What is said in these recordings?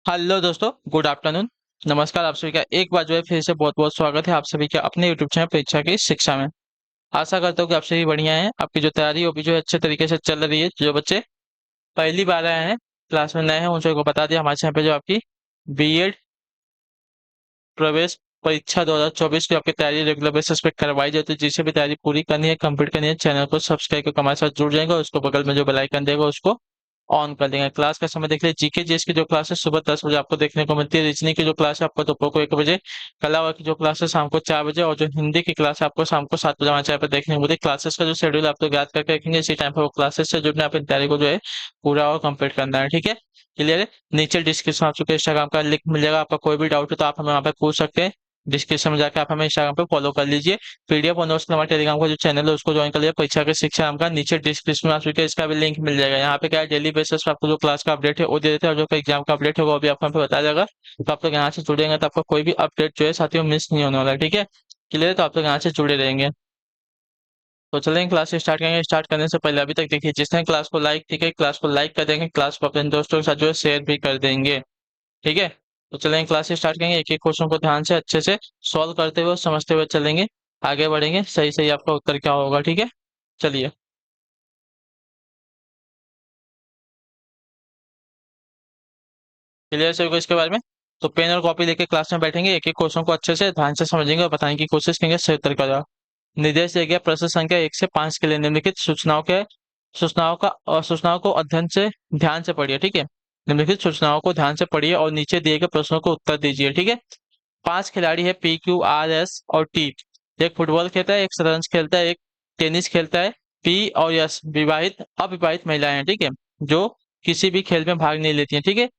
Hello दोस्तों, good afternoon. नमस्कार। आप सभी का एक बार जो है फिर से बहुत बहुत स्वागत है आप सभी का अपने यूट्यूब चैनल परीक्षा की शिक्षा में। आशा करता हूँ कि आप सभी बढ़िया हैं। आपकी जो तैयारी है वो भी जो है अच्छे तरीके से चल रही है। जो बच्चे पहली बार आए हैं, क्लास में नए हैं, उन सभी को बता दिया हमारे चैनल पे जो आपकी बीएड प्रवेश परीक्षा 2024 की आपकी तैयारी रेगुलर बेसिस पे करवाई जाती है। जिसे भी तैयारी पूरी करनी है, कंप्लीट करनी है, चैनल को सब्सक्राइब करके हमारे साथ जुड़ जाएगा। उसको बगल में जो बेल आइकन देगा उसको ऑन कर देंगे। क्लास का समय देख लीजिए। जीके जीएस की जो क्लास है सुबह 10 बजे आपको देखने को मिलती है। रीजनिंग की जो क्लास है आपको दोपहर को 1 बजे, कला की जो क्लास है शाम को 4 बजे, और जो हिंदी की क्लास है आपको शाम को 7 बजे हमारे चैनल पर देखने को मिलती है। क्लासेस का जो शेड्यूल आप लोग याद करके रखेंगे, इसी टाइम पर वो क्लासेस से जुड़ना, अपनी तैयारी को जो है पूरा और कंप्लीट करना है। ठीक है, क्लियर है। नीचे डिस्क्रिप्शन आप चुके इंस्टाग्राम का लिंक मिल जाएगा। आपका कोई भी डाउट हो तो आप हमें वहाँ पे पूछ सकते हैं। डिस्क्रिप्शन में जाकर आप हमें इंस्टाग्राम पे फॉलो कर लीजिए। पीडीएफ और नोट्स के लिए हमारे टेलीग्राम का जो चैनल है उसको ज्वाइन कर लीजिए। परीक्षा के शिक्षा नाम का नीचे डिस्क्रिप्शन में आप सभी को इसका भी लिंक मिल जाएगा। यहाँ पे क्या है, डेली बेसिस पे आपको जो क्लास का अपडेट है वो दे देते हैं, और जो एग्जाम का अपडेट है वो भी आपको यहाँ पे बताया जाएगा। तो आप लोग यहाँ से जुड़ेंगे तो आपको कोई भी अपडेट जो है साथियों मिस नहीं होने वाला है। ठीक है, क्लियर। तो आप लोग यहाँ से जुड़े रहेंगे। तो चलेंगे क्लास स्टार्ट करेंगे। स्टार्ट करने से पहले अभी तक देखिए, जिसने क्लास को लाइक, ठीक है, क्लास को लाइक कर देंगे, क्लास को अपने दोस्तों के साथ जो है शेयर भी कर देंगे। ठीक है, तो चलेंगे क्लास स्टार्ट करेंगे। एक एक क्वेश्चन को ध्यान से अच्छे से सॉल्व करते हुए समझते हुए चलेंगे, आगे बढ़ेंगे। सही सही आपका उत्तर क्या होगा। ठीक है, चलिए। क्लियर सभी को इसके बारे में। तो पेन और कॉपी लेके क्लास में बैठेंगे, एक एक क्वेश्चन को अच्छे से ध्यान से समझेंगे और बताने की कोशिश करेंगे सही उत्तर का जवाब। निर्देश दिया गया प्रश्न संख्या 1 से 5 के लिए निम्नलिखित सूचनाओं को अध्ययन से ध्यान से पढ़िए। ठीक है, निम्नलिखित सूचनाओं को ध्यान से पढ़िए और नीचे दिए गए प्रश्नों को उत्तर दीजिए। ठीक है। 5 खिलाड़ी है, PQRS और T। एक फुटबॉल खेलता है, एक शतरंज खेलता है, एक टेनिस खेलता है। P और S विवाहित अविवाहित महिलाएं हैं। ठीक है, जो किसी भी खेल में भाग नहीं लेती हैं। ठीक है,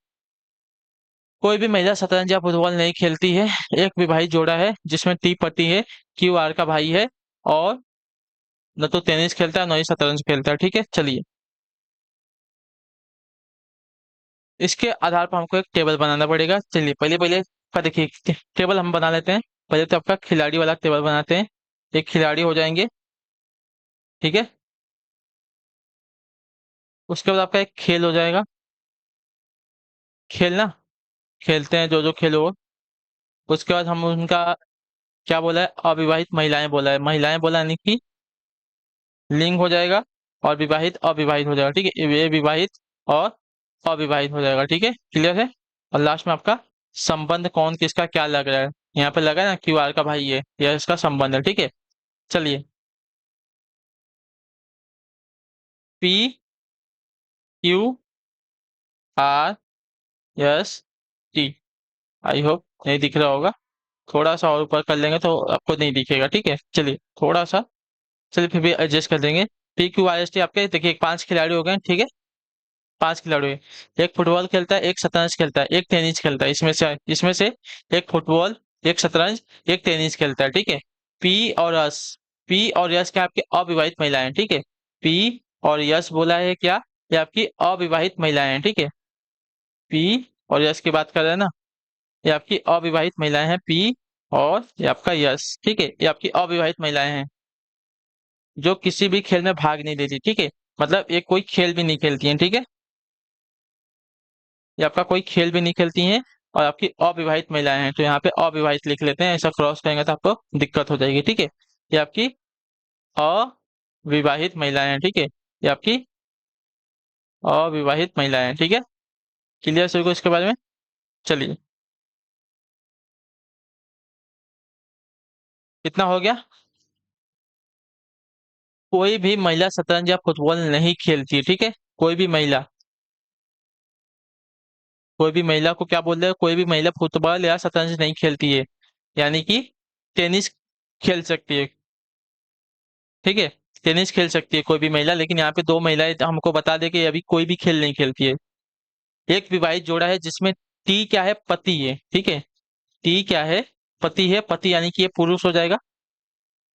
कोई भी महिला शतरंज या फुटबॉल नहीं खेलती है। एक विवाहित जोड़ा है जिसमें T पति है, QR का भाई है, और न तो टेनिस खेलता है न ही शतरंज खेलता है। ठीक है, चलिए। इसके आधार पर हमको एक टेबल बनाना पड़ेगा। चलिए, पहले पहले का देखिए, टेबल हम बना लेते हैं। पहले तो आपका खिलाड़ी वाला टेबल बनाते हैं। एक खिलाड़ी हो जाएंगे। ठीक है, उसके बाद आपका एक खेल हो जाएगा। खेलना, खेलते हैं जो जो खेल हो। उसके बाद हम उनका क्या बोला है, अविवाहित महिलाएं बोला है। महिलाएं बोला यानी कि लिंग हो जाएगा, और विवाहित अविवाहित हो जाएगा। ठीक है, ये विवाहित और अविवाहित हो जाएगा। ठीक है, क्लियर है। और लास्ट में आपका संबंध कौन किसका क्या लग रहा है, यहाँ पे लगा है ना, QR का भाई है, यह इसका संबंध है। ठीक है, चलिए। PQRST। आई होप नहीं दिख रहा होगा। थोड़ा सा और ऊपर कर लेंगे तो आपको नहीं दिखेगा। ठीक है, चलिए थोड़ा सा, चलिए फिर भी एडजस्ट कर देंगे। PQRST आपके देखिए 5 खिलाड़ी हो गए। ठीक है, 5 खिलाड़ी हैं। एक फुटबॉल खेलता है, एक शतरंज खेलता है, एक टेनिस खेलता है। इसमें से एक फुटबॉल, एक शतरंज, एक टेनिस खेलता है। ठीक है, पी और यस। पी और यस क्या, आपकी अविवाहित महिलाएं हैं। ठीक है, पी और यस बोला है क्या, ये आपकी अविवाहित महिलाएं हैं। ठीक है, पी और यस की बात कर रहे हैं ना, ये आपकी अविवाहित महिलाएं हैं। पी और ये आपका यस। ठीक है, ये आपकी अविवाहित महिलाएं हैं जो किसी भी खेल में भाग नहीं लेती। ठीक है, मतलब ये कोई खेल भी नहीं खेलती हैं। ठीक है, ये आपका कोई खेल भी नहीं खेलती हैं, और आपकी अविवाहित महिलाएं हैं। तो यहाँ पे अविवाहित लिख लेते हैं, ऐसा क्रॉस करेंगे तो आपको दिक्कत हो जाएगी। ठीक है, ये आपकी अविवाहित महिलाएं हैं। ठीक है, ये आपकी अविवाहित महिलाएं हैं। ठीक है, क्लियर सभी को इसके बारे में। चलिए, कितना हो गया। कोई भी महिला शतरंज या फुटबॉल नहीं खेलती है। ठीक है, कोई भी महिला को क्या बोल रहे हैं, कोई भी महिला फुटबॉल या शतरंज नहीं खेलती है, यानी कि टेनिस खेल सकती है। ठीक है, टेनिस खेल सकती है कोई भी महिला, लेकिन यहाँ पे दो महिलाएं हमको बता दे कि अभी कोई भी खेल नहीं खेलती है। एक विवाहित जोड़ा है जिसमें टी क्या है, पति है। ठीक है, टी क्या है, पति है। पति यानी कि ये पुरुष हो जाएगा।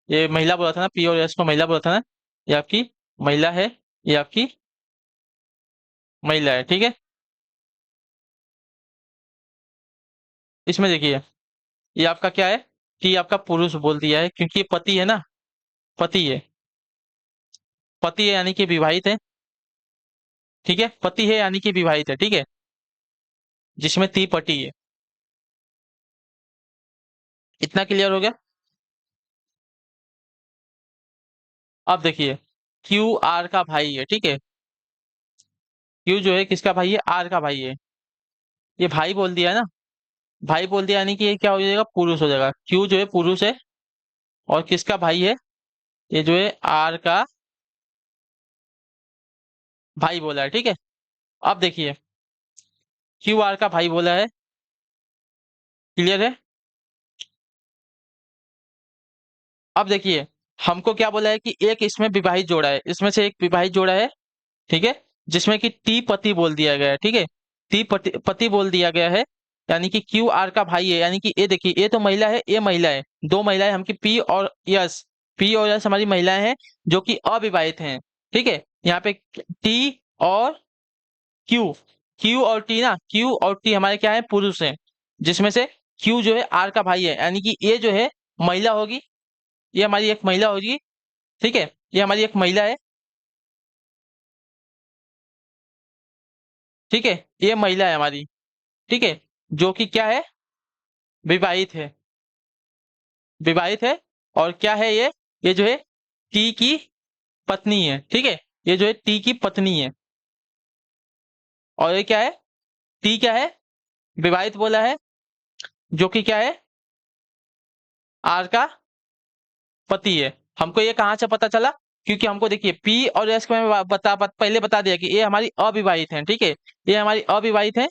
ये महिला बोला था ना, पी और एस को महिला बोला था ना, ये आपकी महिला है, ये आपकी महिला है। ठीक है, इसमें देखिए, ये आपका क्या है, टी आपका पुरुष बोल दिया है क्योंकि ये पति है ना, पति है। पति है यानी कि विवाहित है। ठीक है, पति है यानी कि विवाहित है। ठीक है, जिसमें ती पटी है। इतना क्लियर हो गया। अब देखिए, क्यू आर का भाई है, ठीक है। क्यू जो है किसका भाई है, आर का भाई है। ये भाई बोल दिया है ना, भाई बोल दिया यानी कि ये क्या हो जाएगा, पुरुष हो जाएगा। क्यू जो है पुरुष है, और किसका भाई है, ये जो है आर का भाई बोला है, ठीक है। अब देखिए, क्यू आर का भाई बोला है, क्लियर है। अब देखिए, हमको क्या बोला है कि एक इसमें विवाहित जोड़ा है, इसमें से एक विवाहित जोड़ा है, ठीक है, जिसमें कि टी पति बोल दिया गया है, ठीक है। टी पति पति बोल दिया गया है, यानी कि क्यू आर का भाई है, यानी कि ये देखिए, ये तो महिला है, ये महिला है, दो महिलाएं हमकी पी और यस, पी और यस हमारी महिलाएं हैं जो कि अविवाहित हैं, ठीक है। यहाँ पे टी और क्यू, क्यू और टी ना, क्यू और टी हमारे क्या है, पुरुष हैं, जिसमें से क्यू जो है आर का भाई है, यानी कि ये जो है महिला होगी, ये हमारी एक महिला होगी, ठीक है। ये हमारी एक महिला है, ठीक है, ये महिला है हमारी, ठीक है, जो कि क्या है, विवाहित है, विवाहित है। और क्या है ये जो है टी की पत्नी है, ठीक है, ये जो है टी की पत्नी है। और ये क्या है, टी क्या है, विवाहित बोला है, जो कि क्या है, आर का पति है। हमको ये कहाँ से पता चला, क्योंकि हमको देखिए पी और एस को मैं पहले बता दिया कि ये हमारी अविवाहित है, ठीक है, ये हमारी अविवाहित है।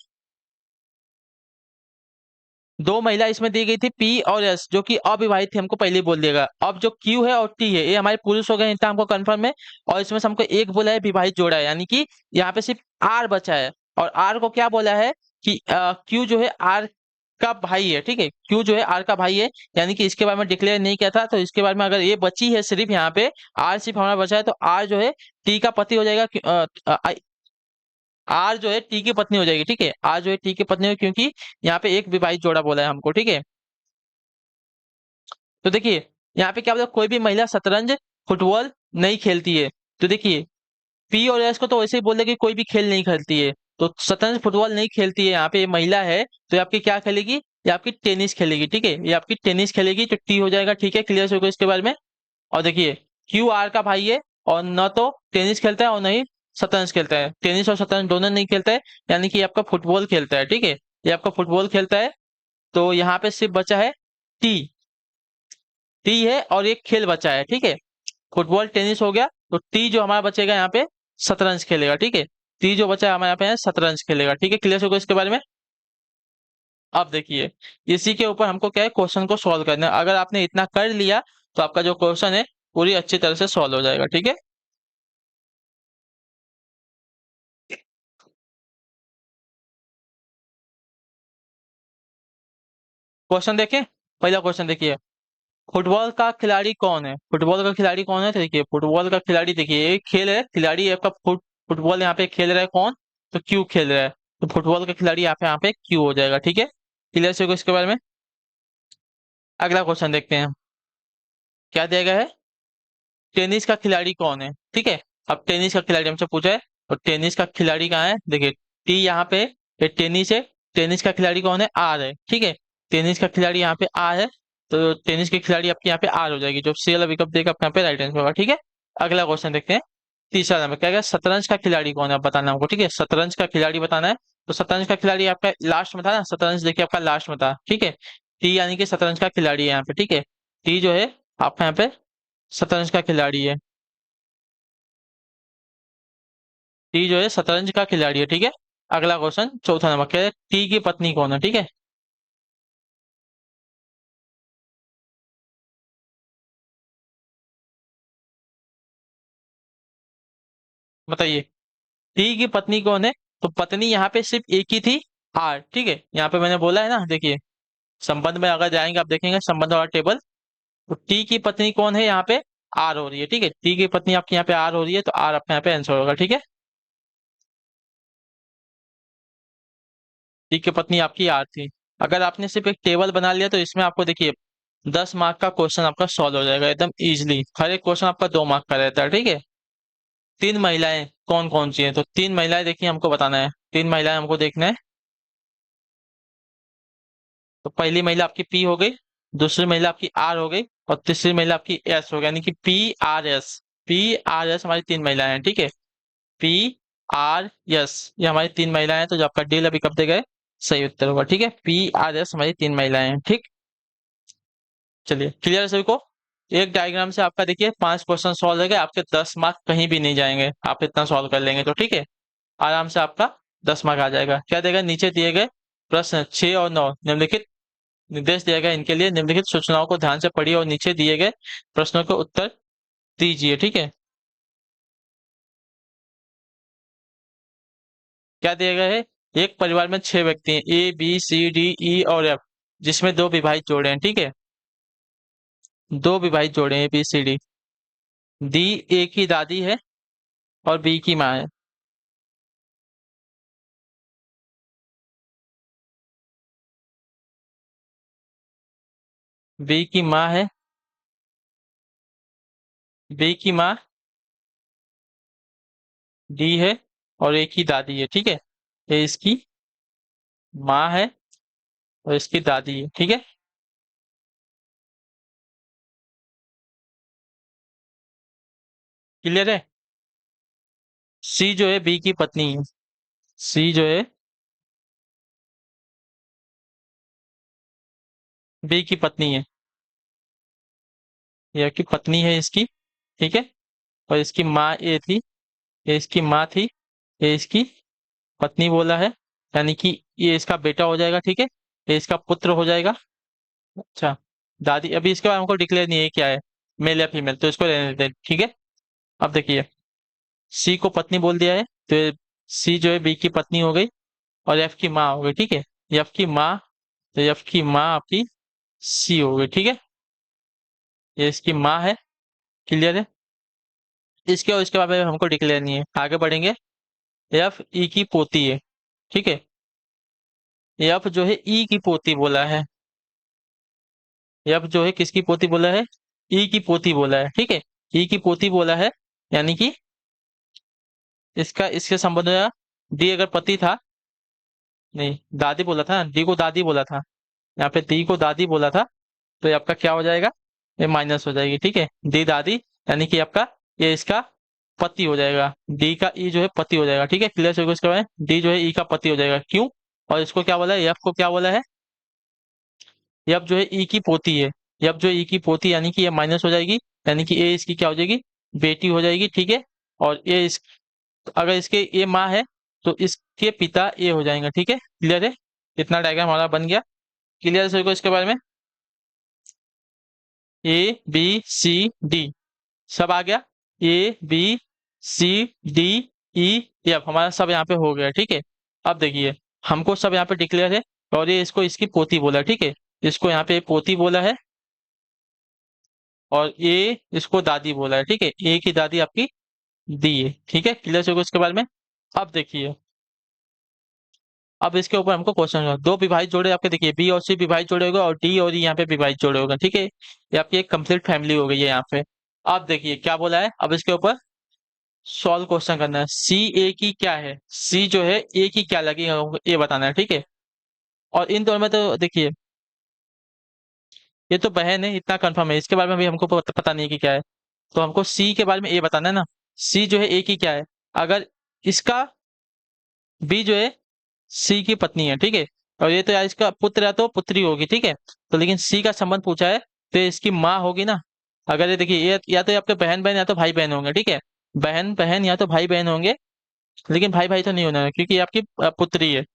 दो महिला इसमें दी गई थी पी और एस, जो कि अविवाहित थी, हमको पहले ही बोल दिएगा। अब जो क्यू है और टी है, ये हमारे पुरुष हो गए, इतना हमको कंफर्म है। और इसमें से हमको एक बोला है विवाहित जोड़ा है, यानी कि यहाँ पे सिर्फ आर बचा है। और आर को क्या बोला है कि क्यू जो है आर का भाई है, ठीक है, क्यू जो है आर का भाई है, यानी कि इसके बारे में डिक्लेयर नहीं किया था, तो इसके बारे में अगर ये बची है सिर्फ यहाँ पे, आर सिर्फ हमारा बचा है, तो आर जो है टी का पति हो जाएगा। आर जो है टी की पत्नी हो जाएगी, ठीक है, आर जो है टी की पत्नी हो, क्योंकि यहाँ पे एक विवाहित जोड़ा बोला है हमको, ठीक है। तो देखिए, यहाँ पे क्या बोला, कोई भी महिला शतरंज फुटबॉल नहीं खेलती है। तो देखिए, पी और एस को तो वैसे ही बोल दे कि कोई भी खेल नहीं खेलती है, तो शतरंज फुटबॉल नहीं खेलती है, यहाँ पे ये महिला है, तो ये आपकी क्या खेलेगी, ये आपकी टेनिस खेलेगी, ठीक है, ये आपकी टेनिस खेलेगी, तो टी हो जाएगा, ठीक है, क्लियर हो गया इसके बारे में। और देखिए, क्यू आर का भाई है, और न तो टेनिस खेलता है और न ही शतरंज खेलता है, टेनिस और शतरंज दोनों नहीं खेलता है, यानी कि ये आपका फुटबॉल खेलता है, ठीक है, ये आपका फुटबॉल खेलता है। तो यहाँ पे सिर्फ बचा है टी, टी है और एक खेल बचा है, ठीक है, फुटबॉल टेनिस हो गया, तो टी जो हमारा बचेगा यहाँ पे शतरंज खेलेगा, ठीक है, टी जो बचा है हमारे यहाँ पे शतरंज खेलेगा, ठीक है, क्लियर होगा इसके बारे में। अब देखिए, इसी के ऊपर हमको क्या है, क्वेश्चन को सॉल्व करना है। अगर आपने इतना कर लिया, तो आपका जो क्वेश्चन है पूरी अच्छी तरह से सॉल्व हो जाएगा, ठीक है। क्वेश्चन देखें, पहला क्वेश्चन देखिए, फुटबॉल का खिलाड़ी कौन है, फुटबॉल का खिलाड़ी कौन है, तो देखिए फुटबॉल का खिलाड़ी, देखिए एक खेल है, खिलाड़ी आपका फुटबॉल यहाँ पे खेल रहा है कौन, तो क्यू खेल रहा है, तो फुटबॉल का खिलाड़ी यहाँ पे क्यू हो जाएगा, ठीक है, क्लियर से इसके बारे में। अगला क्वेश्चन देखते हैं, क्या दिया गया है, टेनिस का खिलाड़ी कौन है, ठीक है। अब टेनिस का खिलाड़ी हमसे पूछा है, और टेनिस का खिलाड़ी कहाँ है, देखिए टी यहाँ पे, ये टेनिस है, टेनिस का खिलाड़ी कौन है, आर है, ठीक है, टेनिस का खिलाड़ी यहाँ पे आर है, तो टेनिस के खिलाड़ी आपके यहाँ पे आर हो जाएगी, जो सी वाला विकल्प देगा आपके यहाँ पे राइट आंसर होगा, ठीक है। अगला क्वेश्चन देखते हैं, तीसरा नंबर क्या है, शतरंज का खिलाड़ी कौन है, आप बताना हमको, ठीक है, शतरंज का खिलाड़ी बताना है। तो शतरंज का खिलाड़ी आपका लास्ट में था ना, शतरंज देखिए आपका लास्ट में था, ठीक है, टी यानी कि शतरंज का खिलाड़ी है यहाँ पे, ठीक है, टी जो है आपका यहाँ पे शतरंज का खिलाड़ी है, टी जो है शतरंज का खिलाड़ी है, ठीक है। अगला क्वेश्चन चौथा नंबर क्या है, टी की पत्नी कौन है, ठीक है, बताइए, टी की पत्नी कौन है। तो पत्नी यहाँ पे सिर्फ एक ही थी, आर, ठीक है, यहाँ पे मैंने बोला है ना, देखिए संबंध में अगर जाएंगे आप देखेंगे संबंध वाला टेबल, तो टी की पत्नी कौन है यहाँ पे, आर हो रही है, ठीक है, टी की पत्नी आपकी यहाँ पे आर हो रही है, तो आर आपके यहाँ पे आंसर होगा, ठीक है। टी की पत्नी आपकी आर थी। अगर आपने सिर्फ एक टेबल बना लिया, तो इसमें आपको देखिए 10 मार्क का क्वेश्चन आपका सॉल्व हो जाएगा एकदम इजिली, हर एक क्वेश्चन आपका 2 मार्क का रहता है, ठीक है। तीन महिलाएं कौन कौन सी हैं, तो तीन महिलाएं देखिए हमको बताना है, तीन महिलाएं हमको देखना है। तो पहली महिला आपकी पी हो गई, दूसरी महिला आपकी आर हो गई, और तीसरी महिला आपकी एस हो गई, यानी कि पी आर एस हमारी तीन महिलाएं हैं, ठीक है। पी आर एस, ये हमारी तीन महिलाएं हैं, तो जो आपका डी अभी कब दे गए, सही उत्तर होगा, ठीक है। पी आर एस हमारी तीन महिलाएं हैं, ठीक। चलिए, क्लियर है सभी को। एक डायग्राम से आपका देखिए 5 क्वेश्चन सॉल्व हो गए, आपके 10 मार्क कहीं भी नहीं जाएंगे, आप इतना सॉल्व कर लेंगे तो ठीक है, आराम से आपका 10 मार्क आ जाएगा। क्या देगा, नीचे दिए गए प्रश्न 6 और 9 निम्नलिखित निर्देश दिया गया, इनके लिए निम्नलिखित सूचनाओं को ध्यान से पढ़िए और नीचे दिए गए प्रश्नों के उत्तर दीजिए, ठीक है। क्या दिया गया है, एक परिवार में 6 व्यक्ति हैं, A B C D E और F, जिसमें दो विवाहित जोड़े हैं, ठीक है। दो विवाहित जोड़े हैं ABCD। डी ए की दादी है और बी की माँ है। बी की माँ है, बी की माँ डी है, और ए की दादी है, ठीक है। ये इसकी माँ है और इसकी दादी है, ठीक है। क्लियर है। सी जो है बी की पत्नी है। सी जो है बी की पत्नी है, यह की पत्नी है इसकी, ठीक है। और इसकी माँ ए थी, ये इसकी माँ थी, ये इसकी पत्नी बोला है, यानी कि ये इसका बेटा हो जाएगा, ठीक है। ये इसका पुत्र हो जाएगा। अच्छा, दादी अभी इसके बाद हमको डिक्लेयर नहीं है क्या है, मेल या फीमेल, तो इसको रहने देते हैं, ठीक है। अब देखिए, सी को पत्नी बोल दिया है, तो सी जो है बी की पत्नी हो गई और एफ की माँ हो गई, ठीक है। एफ की माँ, तो एफ की माँ आपकी सी हो गई, ठीक है। ये इसकी माँ है, क्लियर है। इसके और इसके बारे में हमको डिक्लेयर नहीं है, आगे बढ़ेंगे। एफ ई की पोती है, ठीक है। एफ जो है ई की पोती बोला है, एफ जो है किसकी पोती बोला है, ई की पोती बोला है, ठीक है। ई की पोती बोला है, यानी कि इसका इसके संबंध में डी अगर पति था, नहीं दादी बोला था, डी को दादी बोला था, यहाँ पे डी को दादी बोला था, तो ये आपका क्या हो जाएगा, ये माइनस हो जाएगी, ठीक है। डी दादी, यानी कि आपका ये इसका पति हो जाएगा, डी का ई जो है पति हो जाएगा, ठीक है। क्लियर हो इसके बाद डी जो है ई का पति हो जाएगा, क्यों। और इसको क्या बोला है, एफ को क्या बोला है, एफ जो है ई की पोती है, एफ जो ई की पोती, यानी कि ये माइनस हो जाएगी, यानी कि ए इसकी क्या हो जाएगी, बेटी हो जाएगी, ठीक है। और ये इस अगर इसके ये माँ है, तो इसके पिता ए हो जाएंगे, ठीक है। क्लियर है, इतना डायग्राम हमारा बन गया। क्लियर है सभी को इसके बारे में, A B C D सब आ गया, A B C D E F हमारा सब यहाँ पे हो गया, ठीक है। अब देखिए, हमको सब यहाँ पे डिक्लेयर है, और ये इसको इसकी पोती बोला है, ठीक है। इसको यहाँ पे पोती बोला है, और ये इसको दादी बोला है, ठीक है। ए की दादी आपकी दी है, ठीक है। क्लियर से इसके बारे में। अब देखिए, अब इसके ऊपर हमको क्वेश्चन, दो विभाजित जोड़े आपके देखिए, बी और सी विभाजित जोड़े होगा, और डी और ई यहाँ पे विभाजित जोड़े होगा, ठीक है। ये आपकी एक कंप्लीट फैमिली हो गई है यहाँ पे। अब देखिए क्या बोला है, अब इसके ऊपर सॉल्व क्वेश्चन करना है। सी ए की क्या है, सी जो है ए की क्या लगी ये बताना है, ठीक है। और इन दोनों में तो देखिए, ये तो बहन है, इतना कंफर्म है, इसके बारे में भी हमको पता नहीं है कि क्या है, तो हमको सी के बारे में ये बताना है ना। सी जो है ए की क्या है, अगर इसका बी जो है सी की पत्नी है, ठीक है। और ये तो यार इसका पुत्र या तो पुत्री होगी, ठीक है। तो लेकिन सी का संबंध पूछा है, तो ये इसकी माँ होगी ना। अगर ये देखिए, ये या तो ये आपके बहन बहन या तो भाई बहन होंगे, ठीक है। बहन बहन या तो भाई बहन होंगे, लेकिन भाई भाई तो नहीं होना है, क्योंकि ये आपकी पुत्री है।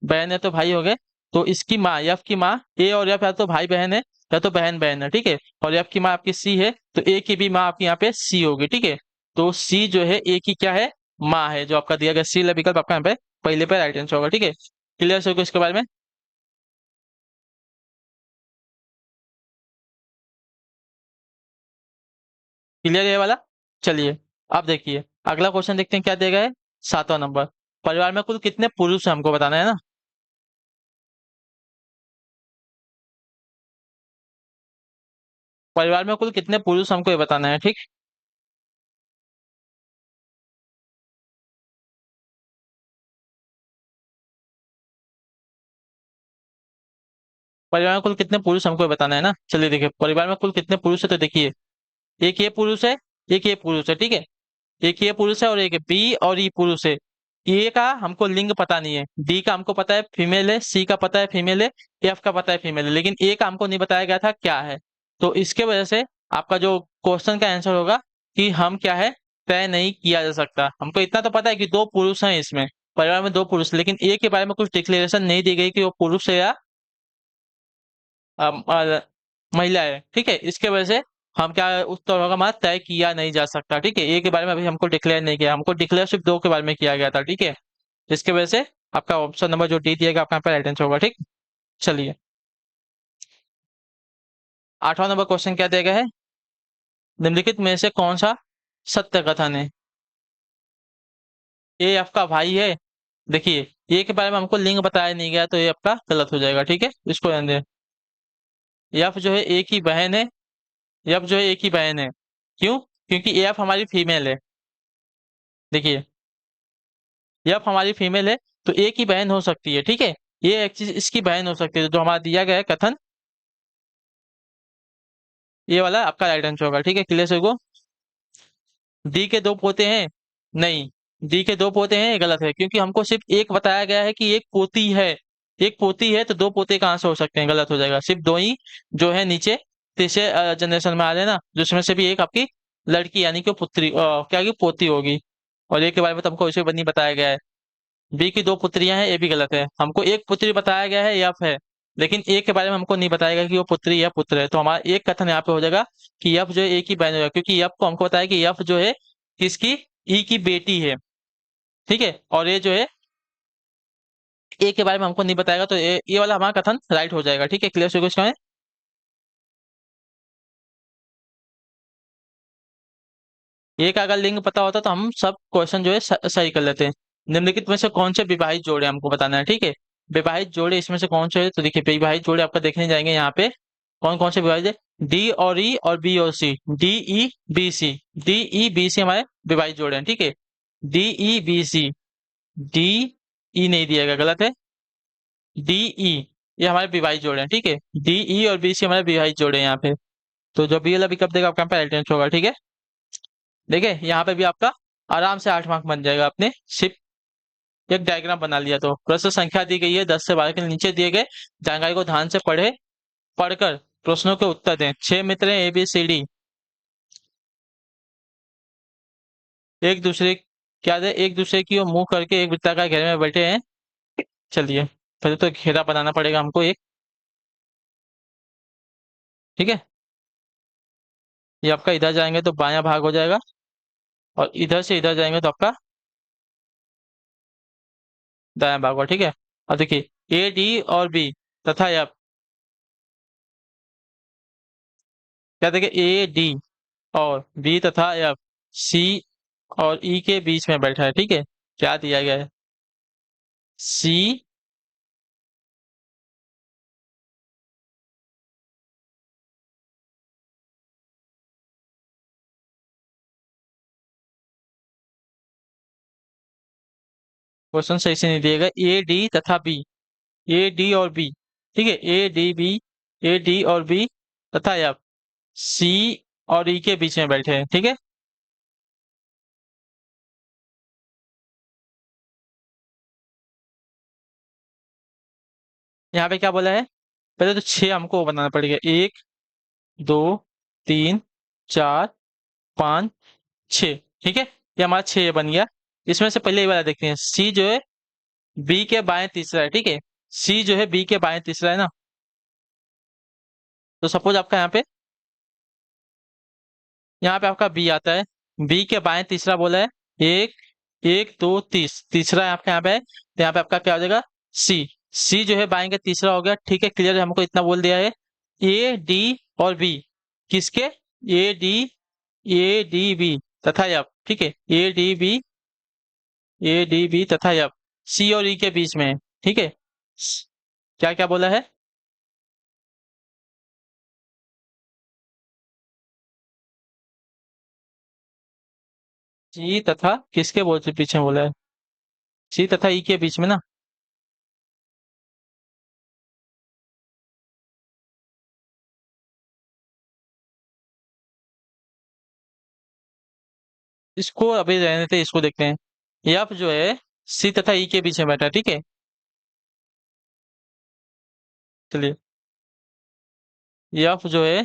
बहन या तो भाई हो गए, तो इसकी माँ, एफ की माँ, ए और एफ या तो भाई बहन है या तो बहन बहन है, ठीक है। और एफ की माँ आपकी सी है, तो ए की भी माँ आपकी यहाँ पे सी होगी, ठीक है। तो सी जो है ए की क्या है, माँ है, जो आपका दिया गया सी विकल्प आपका यहाँ पे पहले पे राइट आंसर होगा, ठीक है। क्लियर हो इसके बारे में। क्लियर है ये वाला। चलिए, अब देखिए, अगला क्वेश्चन देखते हैं क्या दिया गया है। 7वां नंबर, परिवार में कुल कितने पुरुष हैं हमको बताना है ना। परिवार में कुल कितने पुरुष हमको ये बताना है, ठीक। परिवार में कुल कितने पुरुष हमको ये बताना है ना। चलिए देखिए, परिवार में कुल कितने पुरुष है, तो देखिए एक ये पुरुष है, एक ये पुरुष है, ठीक है। एक ये पुरुष है और एक बी और ई पुरुष है। ए का हमको लिंग पता नहीं है, डी का हमको पता है फीमेल है, सी का पता है फीमेल है, एफ का पता है फीमेल है, लेकिन ए का हमको नहीं बताया गया था क्या है। तो इसके वजह से आपका जो क्वेश्चन का आंसर होगा कि हम क्या है, तय नहीं किया जा सकता। हमको इतना तो पता है कि दो पुरुष हैं इसमें, परिवार में दो पुरुष, लेकिन ए के बारे में कुछ डिक्लेरेशन नहीं दी गई कि वो पुरुष है या महिला है, ठीक है। इसके वजह से हम क्या, उत्तर होगा हमारा तय किया नहीं जा सकता, ठीक है। ए के बारे में अभी हमको डिक्लेयर नहीं किया, हमको डिक्लेयर सिर्फ दो के बारे में किया गया था, ठीक है। इसके वजह से आपका ऑप्शन नंबर जो डी दिएगा आपका यहाँ पे राइट आंसर होगा, ठीक। चलिए, 8वां नंबर क्वेश्चन क्या दिया गया है, निम्नलिखित में से कौन सा सत्य कथन है। ए आपका भाई है। देखिए, ए के बारे में हमको लिंग बताया नहीं गया, तो ये आपका गलत हो जाएगा, ठीक है, इसको ध्यान दें। एफ जो है एक ही बहन है, एफ जो है एक ही बहन है। क्यों? क्योंकि एफ हमारी फीमेल है। देखिए, एफ हमारी फीमेल है, तो एक ही बहन हो सकती है, ठीक है। ये एक चीज इसकी बहन हो सकती है, जो हमारा दिया गया है कथन, ये वाला आपका राइट आंसर होगा, ठीक है। क्लियर से को डी के दो पोते हैं, नहीं, डी के दो पोते हैं ये गलत है, क्योंकि हमको सिर्फ एक बताया गया है कि एक पोती है। एक पोती है तो दो पोते कहाँ से हो सकते हैं, गलत हो जाएगा। सिर्फ दो ही जो है नीचे तीसरे जनरेशन में आ रहे हैं ना, जिसमें से भी एक आपकी लड़की यानी कि पुत्री क्या की पोती होगी। और एक के बारे में तो हमको इसे नहीं बताया गया है। बी की दो पुत्रियां हैं, ये भी गलत है। हमको एक पुत्री बताया गया है, यफ है, लेकिन एक के बारे में हमको नहीं बताया गया कि वो पुत्री या पुत्र है। तो हमारा एक कथन यहाँ पे हो जाएगा कि यफ जो है एक ही बहन होगा, क्योंकि यफ को हमको बताया कि यफ जो है किसकी, ई की बेटी है, ठीक है। और ये जो है ए के बारे में हमको नहीं बताएगा, तो ये वाला हमारा कथन राइट हो जाएगा, ठीक है। क्लियर से क्वेश्चन है। ए का अगर लिंग पता होता तो हम सब क्वेश्चन जो है सही कर लेते हैं। निम्नलिखित में से कौन से विवाहित जोड़े हमको बताना है, ठीक है। विवाहित जोड़े इसमें से कौन से है, तो देखिए विवाहित जोड़े आपका देखने जाएंगे यहाँ पे कौन कौन से विवाहित है। डी और ई और बी और C, D E B C, D E B C हमारे विवाहित जोड़े हैं, ठीक है। D E B C, D E नहीं दिया गया, गलत है। डी ई ये हमारे विवाहित जोड़े हैं, ठीक है। डी ई और बी सी हमारे विवाहित जोड़े हैं यहाँ पे। तो जो बी वाला विकल्प देगा आपका यहाँ पे राइट होगा, ठीक है। देखिए यहाँ पे भी आपका आराम से 8 मार्क बन जाएगा, आपने सिर्फ एक डायग्राम बना लिया। तो प्रश्न संख्या दी गई है 10 से 12 के नीचे दिए गए जानकारी को ध्यान से पढ़कर प्रश्नों के उत्तर दें। 6 मित्र हैं ABCD, एक दूसरे क्या दे, एक दूसरे की ओर मुंह करके एक वृत्ताकार घेरे में बैठे हैं। चलिए, पहले तो घेरा बनाना पड़ेगा हमको एक, ठीक है। ये आपका इधर जाएंगे तो बायां भाग हो जाएगा, और इधर से इधर जाएंगे तो आपका दायां भाग होगा, ठीक है। और देखिए AD और बी तथा एफ, क्या देखिए AD और बी तथा एफ सी और ई के बीच में बैठा है, ठीक है। क्या दिया गया है, सी, क्वेश्चन सही से नहीं दिएगा, AD तथा बी, AD और बी, ठीक है। ADB, AD और बी तथा एफ सी और ई के बीच में बैठे हैं, ठीक है। यहाँ पे क्या बोला है, पहले तो 6 हमको बनाना पड़ेगा, 1 2 3 4 5 6, ठीक है। ये हमारा 6 बन गया। इसमें से पहले ये वाला देखते हैं, सी जो है बी के बाएं तीसरा है, ठीक है। सी जो है बी के बाएं तीसरा है ना। तो सपोज आपका यहाँ पे आपका बी आता है, बी के बाएं तीसरा बोला है, एक, 1 2 तीसरा है आपका यहाँ पे है, तो यहाँ पे आपका क्या हो जाएगा, सी। सी जो है बाएं का तीसरा हो गया, ठीक है। क्लियर है, हमको इतना बोल दिया है। AD और बी किसके, AD, ADB तथा एफ, ठीक है। ADB, ADB तथा एफ सी और ई के बीच में है, ठीक है। क्या क्या बोला है, सी तथा किसके बोल पीछे बोला है, सी तथा ई के बीच में ना। इसको अभी रहने थे, इसको देखते हैं। यफ जो है सी तथा ई के बीच में बैठा है, ठीक है। चलिए, यफ जो है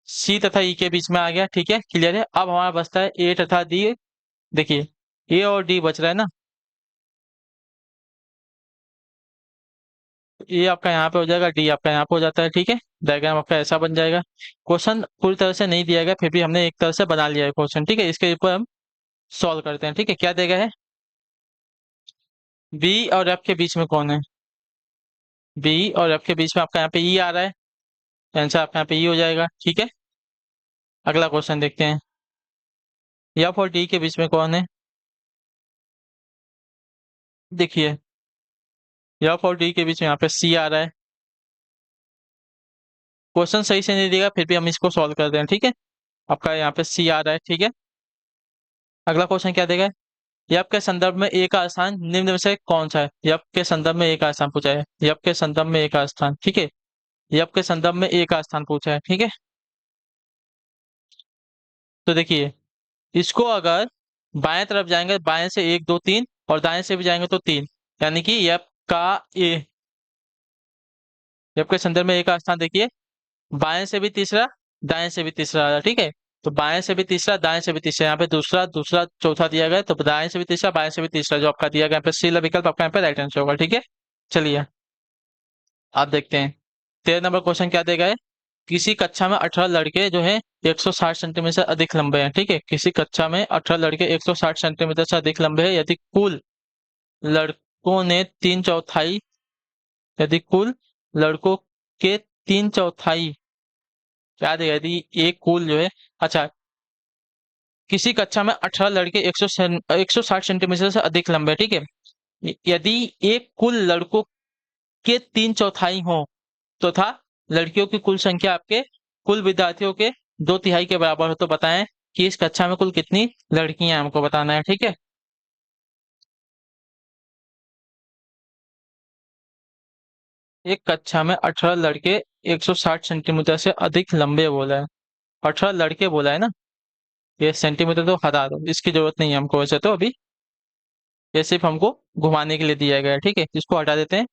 सी तथा ई के बीच में आ गया, ठीक है, क्लियर है। अब हमारा बचता है ए तथा डी। देखिए, ए और डी बच रहा है ना। ए आपका यहाँ पे हो जाएगा, डी आपका यहाँ पे हो जाता है, ठीक है। डायग्राम आपका ऐसा बन जाएगा। क्वेश्चन पूरी तरह से नहीं दिया गया, फिर भी हमने एक तरह से बना लिया है क्वेश्चन, ठीक है। इसके ऊपर हम सॉल्व करते हैं, ठीक है। क्या देगा है, बी और एफ के बीच में कौन है। बी और एफ के बीच में आपका यहाँ पे ई आ रहा है, आंसर आपका यहाँ पे ई हो जाएगा, ठीक है। अगला क्वेश्चन देखते हैं। एफ और डी के बीच में कौन है। देखिए, एफ और डी के बीच में यहाँ पे सी आ रहा है। क्वेश्चन सही से नहीं दिया, फिर भी हम इसको सॉल्व करते हैं, ठीक है। आपका यहाँ पे सी आ रहा है, ठीक है। अगला क्वेश्चन क्या देगा, यप के संदर्भ में ए का स्थान निम्न में से कौन सा है। यप के संदर्भ में ए का स्थान पूछा है, यप के संदर्भ में ए का स्थान, ठीक है। यप के संदर्भ में ए का स्थान पूछा है, ठीक है। तो देखिए, इसको अगर बाएं तरफ जाएंगे, बाएं से एक दो तीन, और दाएं से भी जाएंगे तो तीन, यानी कि यप का ए, यप के संदर्भ में ए का स्थान देखिए, बाएं से भी तीसरा, दाएं से भी तीसरा आ रहा है, ठीक है। तो बाएं से भी तीसरा, दाएं से भी तीसरा, यहाँ पे दूसरा दूसरा चौथा दिया गया है, तो दाएं से भी तीसरा, बाएं से भी तीसरा जो आपका दिया गया, यहाँ पे सी विकल्प आपका यहाँ पे राइट आंसर होगा, ठीक है। चलिए, आप देखते हैं 13 नंबर क्वेश्चन क्या देगा है। किसी कक्षा में 18 लड़के जो है 160 सेंटीमीटर से अधिक लंबे हैं, ठीक है। किसी कक्षा में 18 लड़के 160 सेंटीमीटर से अधिक लंबे हैं, यदि कुल लड़कों ने तीन चौथाई, यदि कुल लड़कों के तीन चौथाई, क्या देगा, यदि एक कुल जो है, अच्छा, किसी कक्षा में 18 लड़के 160 सेंटीमीटर से अधिक लंबे, ठीक है। यदि एक कुल लड़कों के तीन चौथाई हो, तो था लड़कियों की कुल संख्या आपके कुल विद्यार्थियों के दो तिहाई के बराबर हो, तो बताएं कि इस कक्षा में कुल कितनी लड़कियां हैं, हमको बताना है, ठीक है। एक कक्षा में 18 लड़के 160 सेंटीमीटर से अधिक लंबे बोला है, 18 लड़के बोला है ना। ये सेंटीमीटर तो हटा दो, इसकी जरूरत नहीं है हमको वैसे तो अभी, ये सिर्फ हमको घुमाने के लिए दिया गया है, ठीक है। इसको हटा देते हैं।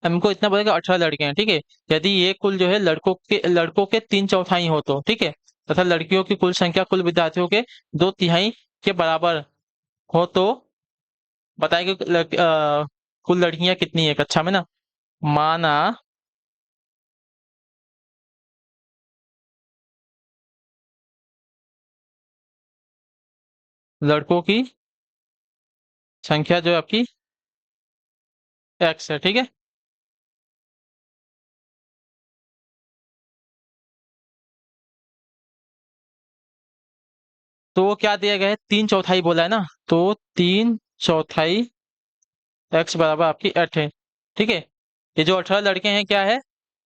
हमको इतना बोलेगा 18 लड़के हैं, ठीक है। यदि ये कुल जो है लड़कों के तीन चौथाई हो तो, ठीक है, तथा लड़कियों की कुल संख्या कुल विद्यार्थियों के दो तिहाई के बराबर हो, तो बताएंगे कुल लड़कियां कितनी है कक्षा में ना। माना लड़कों की संख्या जो है आपकी एक्स है, ठीक है। तो क्या दिया गया है, तीन चौथाई बोला है ना, तो तीन चौथाई एक्स बराबर आपकी 8 है, ठीक है। ये जो 18 लड़के हैं क्या है,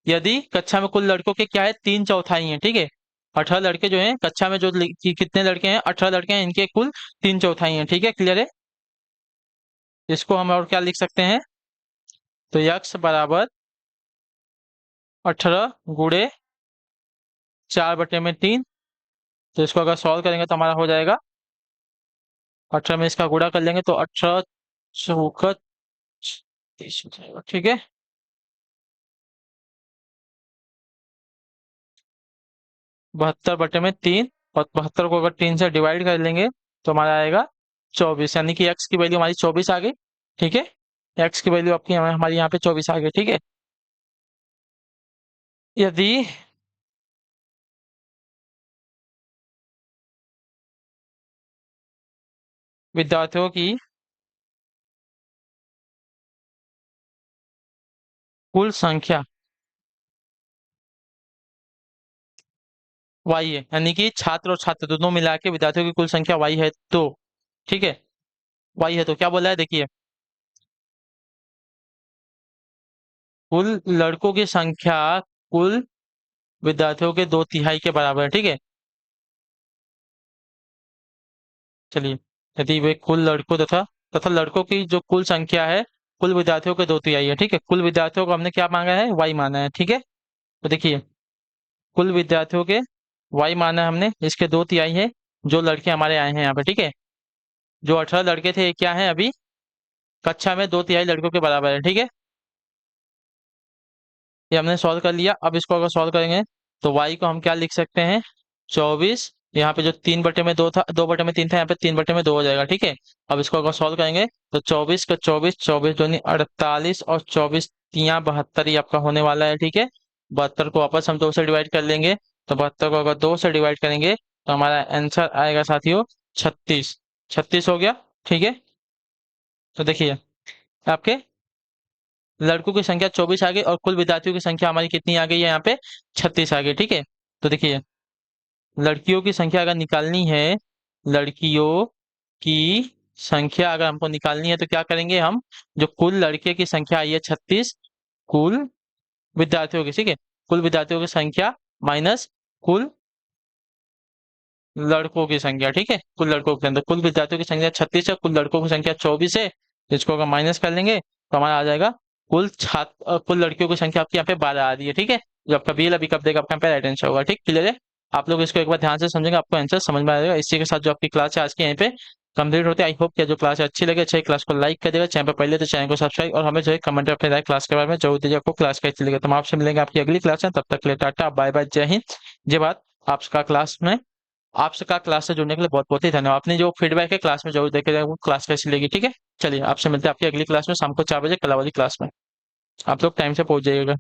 यदि कक्षा में कुल लड़कों के क्या है, तीन चौथाई हैं, ठीक है। 18 लड़के जो हैं कक्षा में जो कितने लड़के हैं, 18 लड़के हैं, इनके कुल तीन चौथाई हैं, ठीक है, क्लियर है। इसको हम और क्या लिख सकते हैं, तो यक्स बराबर 18 गुड़े 4/3। तो इसको अगर सॉल्व करेंगे तो हमारा हो जाएगा, 18 में इसका गुणा कर लेंगे तो 18 चौका 30 हो जाएगा, ठीक है। 72/3, और 72 को अगर 3 से डिवाइड कर लेंगे तो हमारा आएगा 24, यानी कि एक्स की वैल्यू हमारी 24 आ गई, ठीक है। एक्स की वैल्यू आपकी हमारी यहाँ पे 24 आ गई, ठीक है। यदि विद्यार्थियों की कुल संख्या वाई है, यानी कि छात्र और छात्र दोनों मिला के विद्यार्थियों की कुल संख्या वाई है, तो ठीक है, वाई है, तो क्या बोला है, देखिए, कुल लड़कों की संख्या कुल विद्यार्थियों के दो तिहाई के बराबर है, ठीक है। चलिए, यदि वे कुल लड़कों तथा लड़कों की जो कुल संख्या है कुल विद्यार्थियों के दो तिहाई है, ठीक है। कुल विद्यार्थियों को हमने क्या मांगा है, वाई माना है, ठीक है। तो देखिए, कुल विद्यार्थियों के वाई माना है हमने, इसके दो तिहाई है, जो लड़के हमारे आए हैं यहाँ पे, ठीक है। जो 18 लड़के थे ये क्या है अभी कक्षा में 2/3 लड़कों के बराबर है, ठीक है। ये हमने सॉल्व कर लिया। अब इसको अगर सॉल्व करेंगे तो y को हम क्या लिख सकते हैं, 24। यहाँ पे जो 3/2 था, 2/3 था, यहाँ पे 3/2 हो जाएगा, ठीक है। अब इसको अगर सॉल्व करेंगे तो 24 का 24, 24 दूनी 48 और 24 तिया 72 ही आपका होने वाला है, ठीक है। 72 को वापस हम 2 से डिवाइड कर लेंगे। तो 72 को अगर 2 से डिवाइड करेंगे तो हमारा आंसर आएगा साथियों 36। 36 हो गया, ठीक है। तो देखिए आपके लड़कों की संख्या 24 आ गई और कुल विद्यार्थियों की संख्या हमारी कितनी आ गई है यहाँ पे, 36 आ गई, ठीक है। तो देखिए लड़कियों की संख्या अगर निकालनी है, लड़कियों की संख्या अगर हमको निकालनी है तो क्या करेंगे हम, जो कुल लड़के की संख्या आई है 36, कुल विद्यार्थियों की, ठीक है, कुल विद्यार्थियों की संख्या माइनस कुल लड़कों की संख्या, ठीक है। कुल लड़कों के अंदर कुल विद्यार्थियों की संख्या 36 है, कुल लड़कों की संख्या 24 है। जिसको अगर माइनस कर लेंगे तो हमारा आ जाएगा कुल लड़कियों की संख्या आपकी यहाँ पे 12 आ रही है, ठीक है। जो आपका बीएल अभी कब देगा आपका यहाँ पे राइट आंसर होगा, ठीक क्लियर है। आप लोग इसको एक बार ध्यान से समझेंगे, आपको आंसर समझ में आ जाएगा। इसी के साथ जो आपकी क्लास है आज की यहीं पे कंप्लीट होती है। आई होप कि जो क्लास है अच्छी लगे, अच्छी क्लास को लाइक कर देगा, चैनल पर पहले तो चैनल को सब्सक्राइब और हमें जो है कमेंट अपने राय क्लास के बारे में जरूर दीजिए, आपको क्लास कैसी लगे। तो हम आपसे मिलेंगे आपकी अगली क्लास में, तब तक के लिए टाटा बाय बाय, जय हिंद, जय भारत। आपका क्लास में आपका क्लास से जुड़ने के लिए बहुत बहुत ही धन्यवाद। अपनी जो फीडबैक है क्लास में जरूर देखे वो क्लास कैसी लगी, ठीक है। चलिए आपसे मिलते हैं आपकी अगली क्लास में शाम को 4 बजे कला वाली क्लास में। आप लोग टाइम से पहुंच जाइएगा।